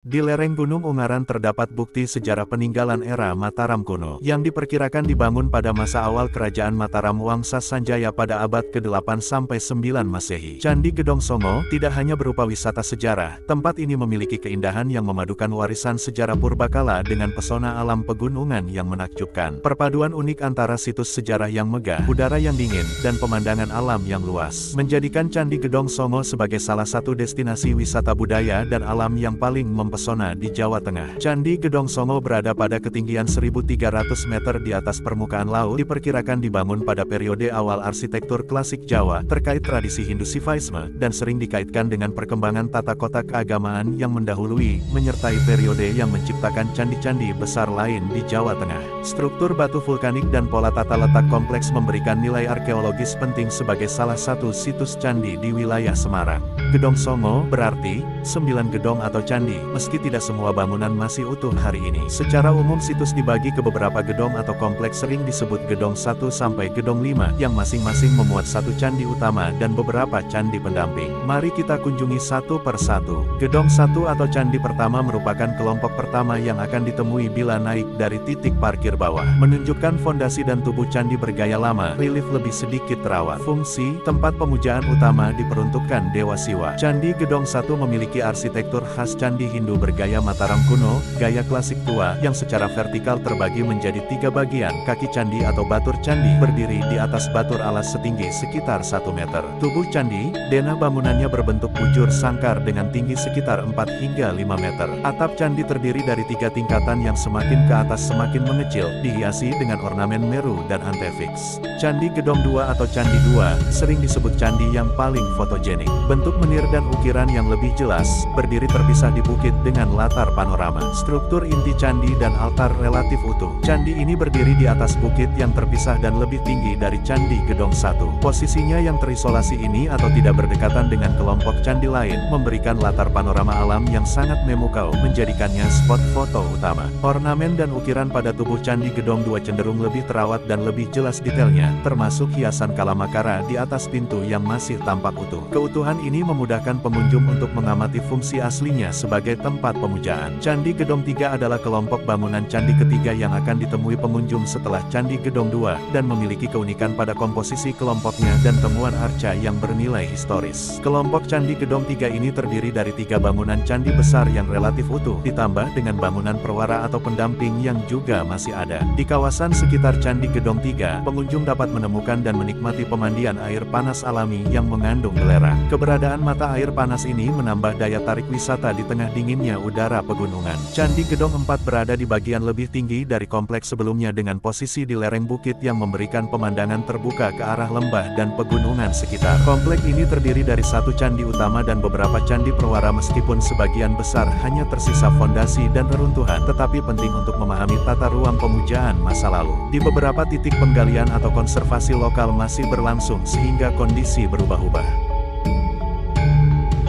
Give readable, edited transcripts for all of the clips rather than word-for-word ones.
Di lereng Gunung Ungaran terdapat bukti sejarah peninggalan era Mataram kuno, yang diperkirakan dibangun pada masa awal kerajaan Mataram Wangsa Sanjaya pada abad ke-8–9 Masehi. Candi Gedong Songo tidak hanya berupa wisata sejarah, tempat ini memiliki keindahan yang memadukan warisan sejarah purbakala dengan pesona alam pegunungan yang menakjubkan. Perpaduan unik antara situs sejarah yang megah, udara yang dingin, dan pemandangan alam yang luas, menjadikan Candi Gedong Songo sebagai salah satu destinasi wisata budaya dan alam yang paling mempesona di Jawa Tengah. Candi Gedong Songo berada pada ketinggian 1.300 meter di atas permukaan laut, diperkirakan dibangun pada periode awal arsitektur klasik Jawa, terkait tradisi Hindu Sivaisme, dan sering dikaitkan dengan perkembangan tata kota keagamaan yang mendahului, menyertai periode yang menciptakan candi-candi besar lain di Jawa Tengah. Struktur batu vulkanik dan pola tata letak kompleks memberikan nilai arkeologis penting sebagai salah satu situs candi di wilayah Semarang. Gedong Songo berarti 9 gedong atau candi, meski tidak semua bangunan masih utuh hari ini. Secara umum situs dibagi ke beberapa gedong atau kompleks, sering disebut Gedong 1 sampai Gedong 5, yang masing-masing memuat satu candi utama dan beberapa candi pendamping. Mari kita kunjungi satu per satu. Gedong 1 atau candi pertama merupakan kelompok pertama yang akan ditemui bila naik dari titik parkir bawah. Menunjukkan fondasi dan tubuh candi bergaya lama, relief lebih sedikit terawat. Fungsi, tempat pemujaan utama diperuntukkan Dewa Siwa. Candi Gedong 1 memiliki arsitektur khas candi Hindu bergaya Mataram kuno, gaya klasik tua, yang secara vertikal terbagi menjadi 3 bagian. Kaki candi atau batur candi berdiri di atas batur alas setinggi sekitar 1 meter. Tubuh candi, denah bangunannya berbentuk bujur sangkar dengan tinggi sekitar 4 hingga 5 meter. Atap candi terdiri dari 3 tingkatan yang semakin ke atas semakin mengecil, dihiasi dengan ornamen meru dan antefiks. Candi Gedong 2 atau Candi 2, sering disebut candi yang paling fotogenik. Bentuk menir dan ukiran yang lebih jelas, berdiri terpisah di bukit dengan latar panorama. Struktur inti candi dan altar relatif utuh. Candi ini berdiri di atas bukit yang terpisah dan lebih tinggi dari Candi Gedong 1. Posisinya yang terisolasi ini atau tidak berdekatan dengan kelompok candi lain, memberikan latar panorama alam yang sangat memukau, menjadikannya spot foto utama. Ornamen dan ukiran pada tubuh Candi Gedong 2 cenderung lebih terawat dan lebih jelas detailnya, termasuk hiasan kalamakara di atas pintu yang masih tampak utuh. Keutuhan ini memudahkan pengunjung untuk mengamati fungsi aslinya sebagai tempat pemujaan. Candi Gedong 3 adalah kelompok bangunan candi ketiga yang akan ditemui pengunjung setelah Candi Gedong 2, dan memiliki keunikan pada komposisi kelompoknya dan temuan arca yang bernilai historis. Kelompok Candi Gedong 3 ini terdiri dari 3 bangunan candi besar yang relatif utuh, ditambah dengan bangunan perwara atau pendamping yang juga masih ada. Di kawasan sekitar Candi Gedong 3, pengunjung dapat menemukan dan menikmati pemandian air panas alami yang mengandung belerang. Keberadaan mata air panas ini menambah daya tarik wisata di tengah dinginnya udara pegunungan. Candi Gedong 4 berada di bagian lebih tinggi dari kompleks sebelumnya dengan posisi di lereng bukit yang memberikan pemandangan terbuka ke arah lembah dan pegunungan sekitar. Kompleks ini terdiri dari 1 candi utama dan beberapa candi perwara, meskipun sebagian besar hanya tersisa fondasi dan reruntuhan, tetapi penting untuk memahami tata ruang pemujaan masa lalu. Di beberapa titik penggalian atau konservasi lokal masih berlangsung sehingga kondisi berubah-ubah.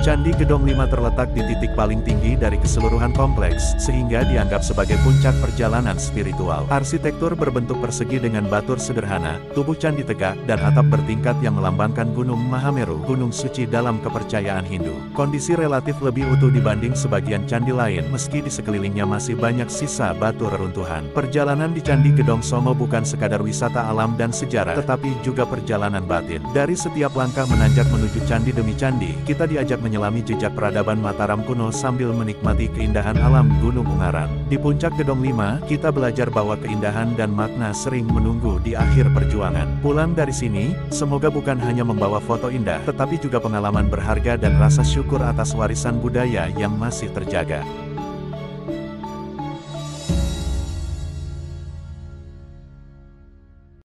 Candi Gedong 5 terletak di titik paling tinggi dari keseluruhan kompleks, sehingga dianggap sebagai puncak perjalanan spiritual. Arsitektur berbentuk persegi dengan batur sederhana, tubuh candi tegak, dan atap bertingkat yang melambangkan Gunung Mahameru, gunung suci dalam kepercayaan Hindu. Kondisi relatif lebih utuh dibanding sebagian candi lain, meski di sekelilingnya masih banyak sisa batu reruntuhan. Perjalanan di Candi Gedong Songo bukan sekadar wisata alam dan sejarah, tetapi juga perjalanan batin. Dari setiap langkah menanjak menuju candi demi candi, kita diajak menyelami jejak peradaban Mataram kuno sambil menikmati keindahan alam Gunung Ungaran. Di puncak Gedong 5, kita belajar bahwa keindahan dan makna sering menunggu di akhir perjuangan. Pulang dari sini, semoga bukan hanya membawa foto indah, tetapi juga pengalaman berharga dan rasa syukur atas warisan budaya yang masih terjaga.